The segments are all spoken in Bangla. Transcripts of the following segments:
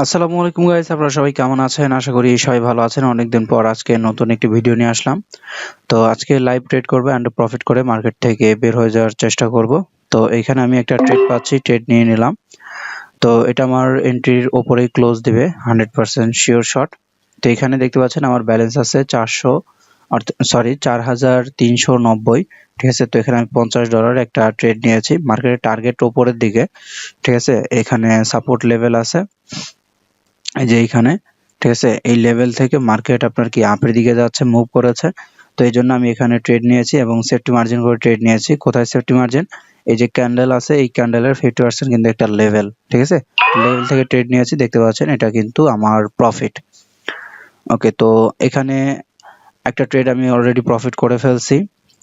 আসসালামু আলাইকুম গাইস, আপনারা সবাই কেমন আছেন? আশা করি সবাই ভালো আছেন। অনেকদিন পর আজকে নতুন একটি ভিডিও নিয়ে আসলাম। তো আজকে লাইভ ট্রেড করব এন্ড প্রফিট করে মার্কেট থেকে বের হয়ে যাওয়ার চেষ্টা করব। তো এখানে আমি একটা ট্রেড পাচ্ছি, ট্রেড নিয়ে নিলাম। তো এটা আমার এন্ট্রির উপরেই ক্লোজ দিবে 100% শিওর শট। তো এখানে দেখতে পাচ্ছেন আমার ব্যালেন্স আছে 4390। ঠিক আছে, তো এখানে আমি $50 একটা ট্রেড নিয়েছি। মার্কেটের টার্গেট উপরের দিকে, ঠিক আছে। এখানে সাপোর্ট লেভেল আছে এই যে এইখানে, ঠিক আছে। এই লেভেল থেকে মার্কেট আপনার কি আপের দিকে যাচ্ছে, মুভ করেছে। তো এই জন্য আমি এখানে ট্রেড নিয়েছি এবং সেফটি মার্জিন করে ট্রেড নিয়েছি। কোথায় সেফটি মার্জিন? এই যে ক্যান্ডেল আছে, এই ক্যান্ডেলের 50% কিন্তু একটা লেভেল, ঠিক আছে। লেভেল থেকে ট্রেড নিয়েছি, দেখতে পাচ্ছেন এটা কিন্তু আমার প্রফিট। ওকে, তো এখানে একটা ট্রেড আমি অলরেডি প্রফিট করে ফেলছি।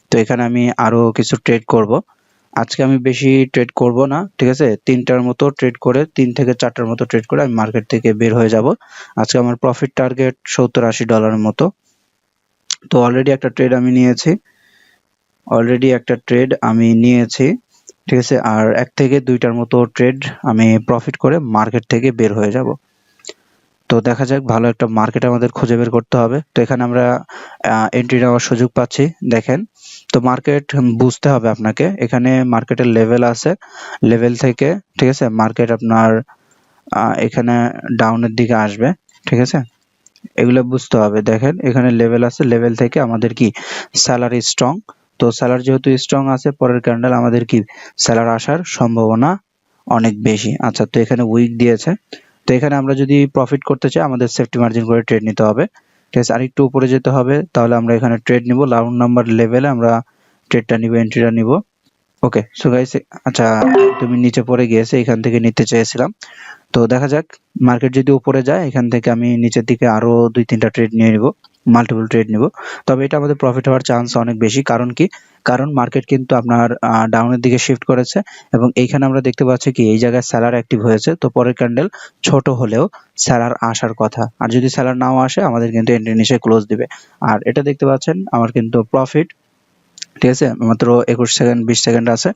তো এখানে আমি আরো কিছু ট্রেড করব। আজকে আমি বেশি ট্রেড করব না, ঠিক আছে। 3টার মতো ট্রেড করে, 3 থেকে 4টার মতো ট্রেড করে আমি মার্কেট থেকে বের হয়ে যাব। আজকে আমার প্রফিট টার্গেট $70-80 মতো। তো অলরেডি একটা ট্রেড আমি নিয়েছি, ঠিক আছে। আর 1 থেকে 2টার মতো ট্রেড আমি প্রফিট করে মার্কেট থেকে বের হয়ে যাব। তো দেখা যাক, ভালো একটা মার্কেট আমাদের খুঁজে বের করতে হবে। তো এখানে আমরা এন্ট্রি নেওয়ার সুযোগ পাচ্ছি, দেখেন। তো মার্কেট বুঝতে হবে আপনাকে, এখানে মার্কেটের লেভেল আছে, লেভেল থেকে, ঠিক আছে, মার্কেট আপনার এখানে ডাউনের দিকে আসবে, ঠিক আছে। এগুলো বুঝতে হবে। দেখেন এখানে লেভেল আছে, লেভেল থেকে আমাদের কি স্যালারি স্ট্রং। তো স্যালার যেহেতু স্ট্রং আছে, পরের ক্যান্ডেল আমাদের কি স্যালার আসার সম্ভাবনা অনেক বেশি। আচ্ছা, তো এখানে উইক দিয়েছে। তো এখানে আমরা যদি প্রফিট করতে চাই, আমাদের সেফটি মার্জিন করে ট্রেড নিতে হবে, ঠিক আছে। আরেকটু উপরে যেতে হবে, তাহলে আমরা এখানে ট্রেড নিব। রাউন্ড নাম্বার লেভেলে আমরা ট্রেডটা নিব, এন্ট্রিটা নিব। ওকে, সো গাইস, আচ্ছা, তুমি নিচে পড়ে গিয়েছে, এখান থেকে নিতে চেয়েছিলাম। তো দেখা যাক, মার্কেট যদি উপরে যায়, এখান থেকে আমি নিচের দিকে আরো 2-3টা ট্রেড নিয়ে নিব, মাল্টিপল ট্রেড নিব। তবে এটা আমাদের প্রফিট হওয়ার চান্স অনেক বেশি। কারণ কি? কারণ মার্কেট কিন্তু আপনার ডাউনের দিকে শিফট করেছে এবং এইখানে আমরা দেখতে পাচ্ছি কি এই জায়গায় সেলার অ্যাক্টিভ হয়েছে। তো পরের ক্যান্ডেল ছোট হলেও সেলার আসার কথা, আর যদি সেলার নাও আসে আমাদের কিন্তু এন্ট্রি নিচে ক্লোজ দিবে। আর এটা দেখতে পাচ্ছেন আমার কিন্তু প্রফিট, ঠিক আছে, মাত্র 21 সেকেন্ড 20 সেকেন্ড আছে।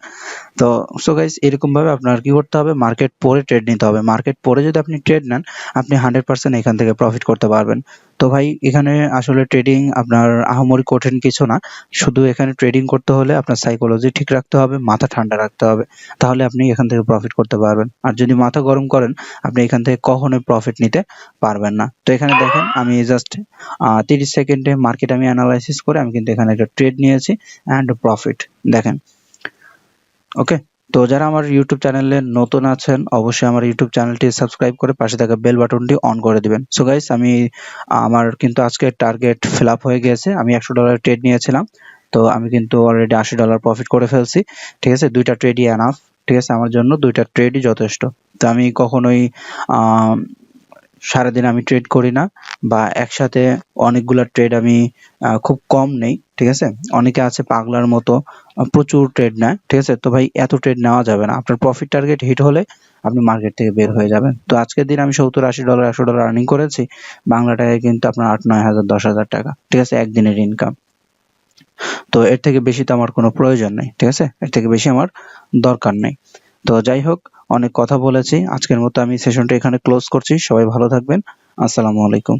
তো সো গাইস, এরকম ভাবে আপনার কি করতে হবে, মার্কেট পড়ে ট্রেড নিতে হবে। মার্কেট পড়ে যদি আপনি ট্রেড নেন, আপনি 100% এখান থেকে প্রফিট করতে পারবেন। তো ভাই, এখানে আসলে ট্রেডিং আপনার আহামরি কঠিন কিছু না। শুধু এখানে ট্রেডিং করতে হলে আপনার সাইকোলজি ঠিক রাখতে হবে, মাথা ঠান্ডা রাখতে হবে, তাহলে আপনি এখান থেকে প্রফিট করতে পারবেন। আর যদি মাথা গরম করেন, আপনি এখান থেকে কখনোই প্রফিট নিতে পারবেন না। তো এখানে দেখেন, আমি জাস্ট 30 সেকেন্ডে মার্কেট আমি অ্যানালাইসিস করে আমি কিন্তু এখানে একটা ট্রেড নিয়েছি এন্ড প্রফিট, দেখেন। ওকে, তো যারা আমার ইউটিউব চ্যানেলে নতুন আছেন, অবশ্যই আমার ইউটিউব চ্যানেলটি সাবস্ক্রাইব করে পাশে থাকা বেল বাটনটি অন করে দিবেন। সো গাইস, আমার কিন্তু আজকে টার্গেট ফিল আপ হয়ে গিয়েছে। আমি $100 ট্রেড নিয়েছিলাম, তো আমি কিন্তু অলরেডি $80 প্রফিট করে ফেলছি, ঠিক আছে। 2টা ট্রেডই এনাফ, ঠিক আছে, আমার জন্য 2টা ট্রেডই যথেষ্ট। তো আমি কখনোই আহ সারাদিন আমি ট্রেড করি না, বা একসাথে অনেকগুলা ট্রেড আমি খুব কম নেই, ঠিক আছে। অনেকে আছে পাগলার মতো প্রচুর ট্রেড নেয়, ঠিক আছে। তো ভাই, এত ট্রেড নেওয়া যাবে না। আপনার প্রফিট টার্গেট হিট হলে আপনি মার্কেট থেকে বের হয়ে যাবেন। তো আজকের দিন আমি $70-80 $100 আর্নিং করেছি। বাংলা টাকায় কিন্তু আপনার 8-9 হাজার 10,000 টাকা, ঠিক আছে, একদিনের ইনকাম। তো এর থেকে বেশি তো আমার কোনো প্রয়োজন নেই, ঠিক আছে, এর থেকে বেশি আমার দরকার নেই। তো যাই হোক, অনেক কথা বলেছি, আজকের মতো আমি সেশনটা এখানে ক্লোজ করছি। সবাই ভালো থাকবেন। আসসালামু আলাইকুম।